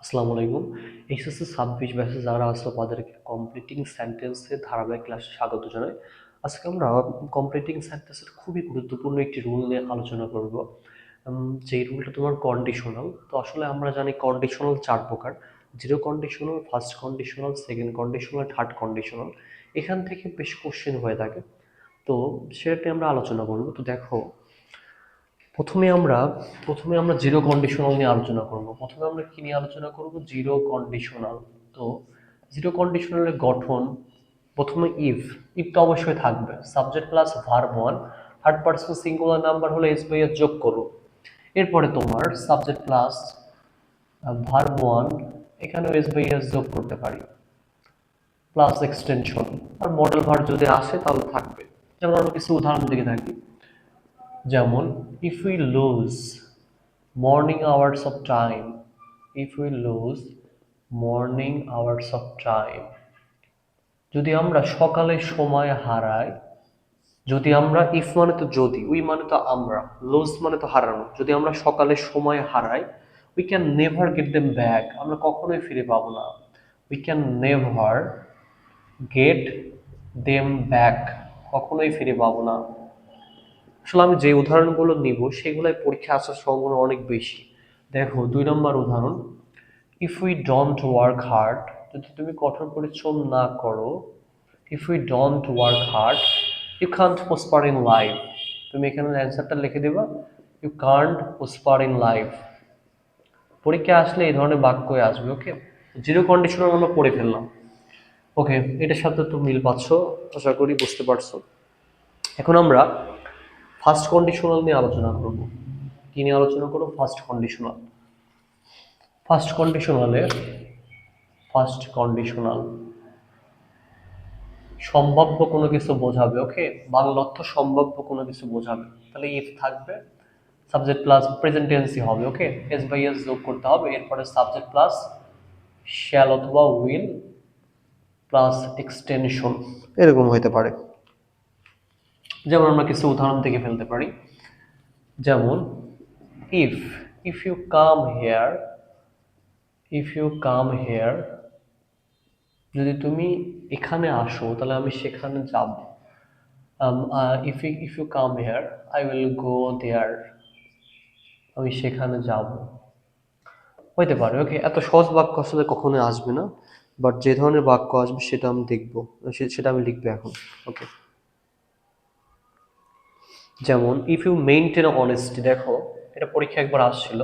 আসসালামু আলাইকুম। এইচএসসি 26 ব্যাচে যারা আছে তাদেরকে কমপ্লিটিং সেন্টেন্সের ধারাবাহিক ক্লাসে স্বাগত জানাই। আজকে আমরা কমপ্লিটিং সেন্টেন্সের খুবই গুরুত্বপূর্ণ একটি রুল নিয়ে আলোচনা করব। যেই রুলটা তোমার কন্ডিশনাল। তো আসলে আমরা জানি কন্ডিশনাল 4 প্রকার: zero conditional, first conditional, second conditional, third conditional. এখান থেকে বেশ কোশ্চেন হয়ে থাকে, তো সেটা আমরা আলোচনা করব। তো দেখো, প্রথমে আমরা প্রথমে আমরা জিরো কন্ডিশনাল নিয়ে আলোচনা করব। প্রথমে আমরা কি নিয়ে আলোচনা করব? Zero conditional. তো জিরো কন্ডিশনালের গঠন, প্রথমে ইফ তো অবশ্যই থাকবে, subject plus verb one, third person singular number হলে এস বাই এর যোগ করো। এরপরে তোমার সাবজেক্ট প্লাস ভার্ব ওয়ান, এখানেও এস বাই এর যোগ করতে পারি, প্লাস এক্সটেনশন। আর মডেল ভার্ব যদি আসে তাহলে থাকবে। যেমন আমরা কিছু উদাহরণ দিকে থাকি, যেমন if we lose morning hours of time, if we lose morning hours of time, যদি আমরা সকালে সময় হারাই, যদি আমরা ইফ মানে তো যদি, উই মানে তো আমরা, লুজ মানে তো হারানো, যদি আমরা সকালে সময় হারাই, we can never gate them back, আমরা কখনোই ফিরে পাবো না। We can never gate them back, কখনোই ফিরে পাবো না। আসলে আমি যে উদাহরণগুলো নিব সেগুলোই পরীক্ষা আসার সম্ভাবনা অনেক বেশি। দেখো 2 নম্বর উদাহরণ, if we don't work hard, যদি তুমি কঠোর পরিশ্রম না করো, if we don't work hard you can't prosper in life. তুমি এখানে অ্যান্সারটা লিখে দিবা, you can't prosper in life. পরীক্ষা আসলে এই ধরনের বাক্যই আসবে। ওকে, জিরো কন্ডিশনাল আমরা পড়ে ফেললাম। ওকে, এটার সাথে তো মিল পাচ্ছ, আশা করি বুঝতে পারছো। এখন আমরা ফার্স্ট কন্ডিশনাল নিয়ে আলোচনা করব। কি নিয়ে আলোচনা করব? First conditional. ফার্স্ট কন্ডিশনালে ফার্স্ট কন্ডিশনাল সম্ভাব্য কোনো কিছু বোঝাবে। ওকে, বাংলা অর্থ সম্ভাব্য কোনো কিছু বোঝাবে। তাহলে ইফ থাকবে, সাবজেক্ট প্লাস প্রেজেন্ট টেন্সই হবে। ওকে, এস বাই এস যোগ করতে হবে, এরপরে সাবজেক্ট প্লাস শ্যাল অথবা উইল প্লাস এক্সটেনশন, এরকম হতে পারে। যেমন আমরা কিছু উদাহরণ থেকে ফেলতে পারি, যেমন if if you come here, if you come here, যদি তুমি এখানে আসো তাহলে আমি সেখানে যাব। If you come here I will go there, আমি সেখানে যাব, হইতে পারে। ওকে, এত সহজ বাক্য আসলে কখনোই আসবে না, বাট যে ধরনের বাক্য আসবে সেটা আমি দেখবো, সেটা আমি লিখবো এখন। ওকে, যেমন ইফ ইউ মেইনটেন অনেস্টি, দেখো এটা পরীক্ষা একবার আসছিল।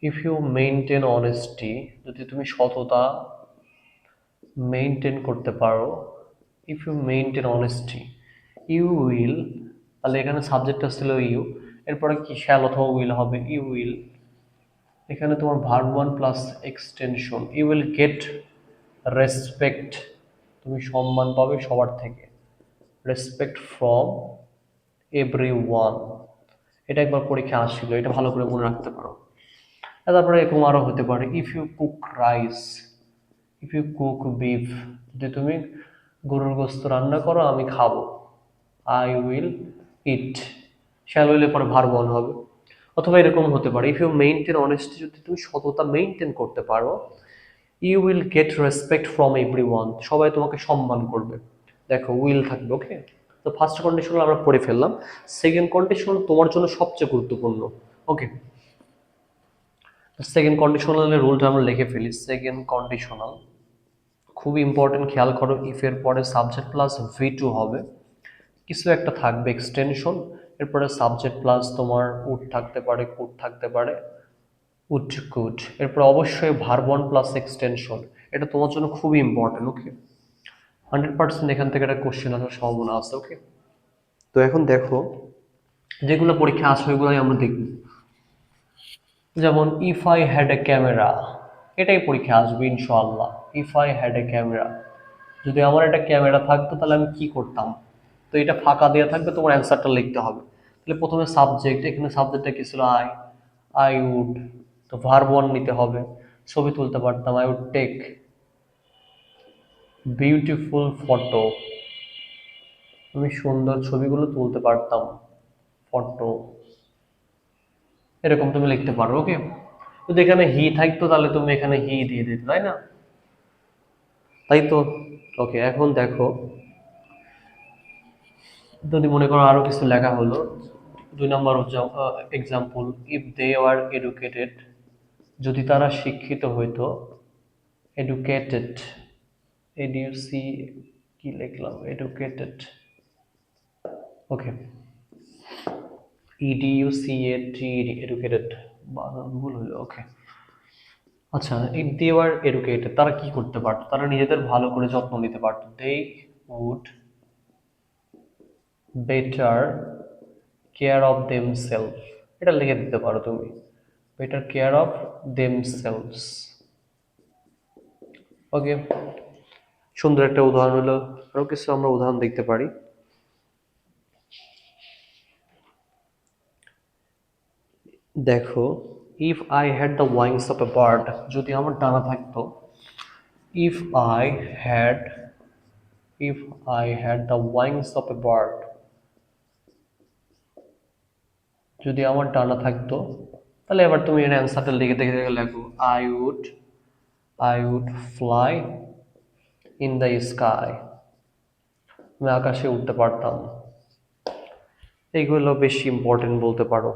ইফ ইউ মেইনটেন অনেস্টি, যদি তুমি সততা মেইনটেন করতে পারো, if you maintain honesty you will, তাহলে এখানে সাবজেক্টটা ছিল ইউ, এরপরে কি শ্যাল অথবা উইল হবে, ইউ উইল, এখানে তোমার verb one plus extension, you will get respect, তুমি সম্মান পাবে সবার থেকে, রেসপেক্ট ফ্রম এভরি ওয়ান। এটা একবার পরীক্ষা আসছিল, এটা ভালো করে মনে রাখতে পারো। তারপরে এরকম আরো হতে পারে, if you cook rice, if you cook beef, যদি তুমি গরুর গোস্ত রান্না করো আমি খাবো, আই উইল ইট, শ্যাল উইলের পরে ভার্ব ওয়ান হবে। অথবা এরকম হতে পারে, ইফ ইউ মেইনটেন অনেস্টি, যদি তুমি সততা মেইনটেন করতে পারো, you will get respect from everyone, সবাই তোমাকে সম্মান করবে। দেখো উইল থাকবে। ওকে, তো ফার্স্ট কন্ডিশনাল আমরা পড়ে ফেললাম। সেকেন্ড কন্ডিশনাল তোমার জন্য সবচেয়ে গুরুত্বপূর্ণ। ওকে, সেকেন্ড কন্ডিশনালের রুলটা আমরা লিখে ফেলি। সেকেন্ড কন্ডিশনাল খুব ইম্পর্টেন্ট, খেয়াল করো, ইফ এর পরে সাবজেক্ট প্লাস ভি টু হবে, কিছু একটা থাকবে এক্সটেনশন, এরপরে সাবজেক্ট প্লাস তোমার উড থাকতে পারে, কুড থাকতে পারে, উড কুড, এরপর অবশ্যই ভার্ব ওয়ান প্লাস এক্সটেনশন। এটা তোমার জন্য খুবই ইম্পর্টেন্ট। ওকে, 100% এখান থেকে একটা কোশ্চেন আসার সম্ভাবনা আছে। ওকে, তো এখন দেখো যেগুলো পরীক্ষা আসবে ওইগুলোই আমরা দেখব। যেমন if I had a camera, এটাই পরীক্ষা আসবে ইনশাআল্লাহ। If I had a camera, যদি আমার একটা ক্যামেরা থাকতো তাহলে আমি কি করতাম। তো এটা ফাঁকা দেওয়া থাকবে, তোমার অ্যান্সারটা লিখতে হবে। তাহলে প্রথমে সাবজেক্ট, এখানে সাবজেক্টটা কি ছিল? আই, আই উড, তো ভার্ব ওয়ান নিতে হবে। ছবি তুলতে পারতাম, I would take beautiful photo, আমি সুন্দর ছবিগুলো তুলতে পারতাম, ফটো, এরকম তুমি লিখতে পারো। ওকে, তো যদি এখানে হি থাকতো তাহলে তুমি এখানে হি দিয়ে দিতে, তাই না? তাই তো। ওকে, এখন দেখো, যদি মনে করো আরো কিছু লেখা হলো, 2 number example, if they are educated, যদি তারা শিক্ষিত হইতো, এডুকেটেড, এডিউসি, কি লিখলাম, এডুকেটেড, ওকে, ইডিউসিএটি, এডুকেটেড, বানান ভুল হলো, ওকে। আচ্ছা, ইফ দে আর এডুকেটেড, তারা কি করতে পারতো? তারা নিজেদের ভালো করে যত্ন নিতে পারতো। They would better care of themself, এটা লিখে দিতে পারো তুমি, better care of themselves. Okay, সুন্দর একটা উদাহরণ হলো। আরো কিছু আমরা উদাহরণ দেখতে পারি। দেখো, if I had the wings of a bird, যদি আমার ডানা থাকতো, if I had if I had the wings of a bird, যদি আমার ডানা থাকতো, তাহলে এবার তুমি এর অ্যান্সারটা লিখে দেখে দেখে লেখো, I would fly in the sky, আমি আকাশে উঠতে পারতাম। এইগুলো বেশি ইম্পর্টেন্ট বলতে পারো।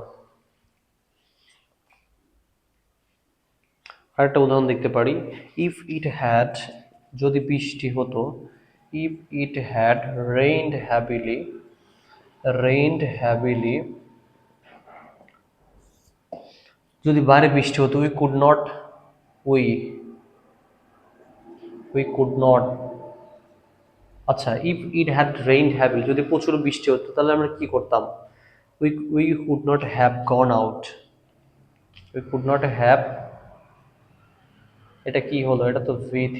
আরেকটা উদাহরণ দেখতে পারি, ইফ ইট হ্যাড, যদি বৃষ্টি হতো, if it had rained heavily, যদি বাইরে বৃষ্টি হতো, উই উই কুড নট, আচ্ছা, if it had rained heavily, যদি প্রচুর বৃষ্টি হতো তাহলে আমরা কি করতাম? We could not have gone out, we could not have, এটা কি হলো? এটা তো V3,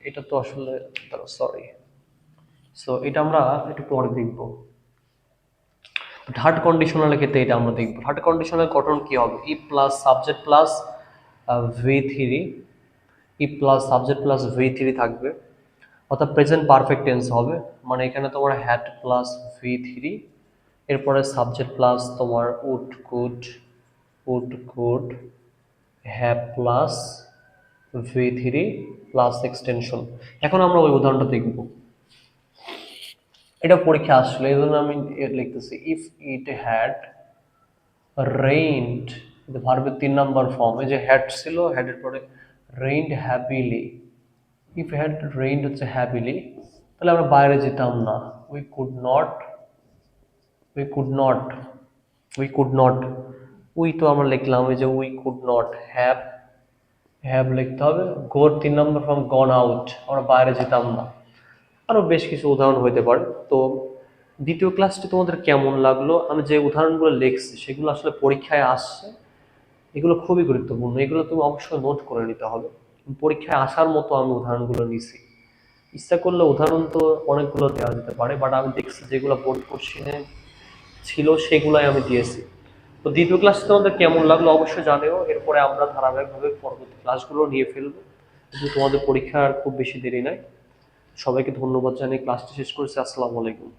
এটা তো আসলে, সরি, সো এটা আমরা একটু পরে দেখবো। থার্ড কন্ডিশনালের ক্ষেত্রে এটা আমরা দেখবো। থার্ড কন্ডিশনাল গঠন কি হবে? ই প্লাস সাবজেক্ট প্লাস V3, ই প্লাস সাবজেক্ট প্লাস V3 থাকবে, অর্থাৎ প্রেজেন্ট পারফেক্ট টেন্স হবে। মানে এখানে তোমার হ্যাড প্লাস V3, এরপরে সাবজেক্ট প্লাস তোমার would could have plus V3 plus extension. এখন আমরা ওই উদাহরণটা দেখব। এটা পরীক্ষা আসলে, এই জন্য আমি লিখতেছি, ইফ ইট হ্যাড রেইনড, ভার্বের 3 নম্বর ফর্ম, এই যে হ্যাড ছিল, হ্যাডের পরে rained happily, if had rained হচ্ছে হ্যাপিলি, তাহলে আমরা বাইরে যেতাম না। We could not we could not we could not, we তো আমরা লিখলাম, এই যে উই কুড নট হ্যাভ লিখতে হবে, গোর 3 নম্বর ফর্ম গন আউট, আমরা বাইরে যেতাম না। আরও বেশ কিছু উদাহরণ হইতে পারে। তো দ্বিতীয় ক্লাসটি তোমাদের কেমন লাগলো? আমি যে উদাহরণগুলো লিখছি সেগুলো আসলে পরীক্ষায় আসছে, এগুলো খুবই গুরুত্বপূর্ণ, এগুলো তুমি অবশ্যই নোট করে নিতে হবে। পরীক্ষায় আসার মতো আমি উদাহরণগুলো নিছি। ইচ্ছা করলে উদাহরণ তো অনেকগুলো দেওয়া যেতে পারে, বাট আমি দেখছি যেগুলো বোর্ড কোশ্চেনে ছিল সেগুলোই আমি দিয়েছি। তো দ্বিতীয় ক্লাসটি তোমাদের কেমন লাগলো অবশ্যই জানিও। এরপরে আমরা ধারাবাহিকভাবে পরবর্তী ক্লাসগুলো নিয়ে ফেলবো, কিন্তু তোমাদের পরীক্ষার খুব বেশি দেরি নাই। সবাইকে ধন্যবাদ জানিয়ে ক্লাসটি শেষ করেছি। আসসালামু আলাইকুম।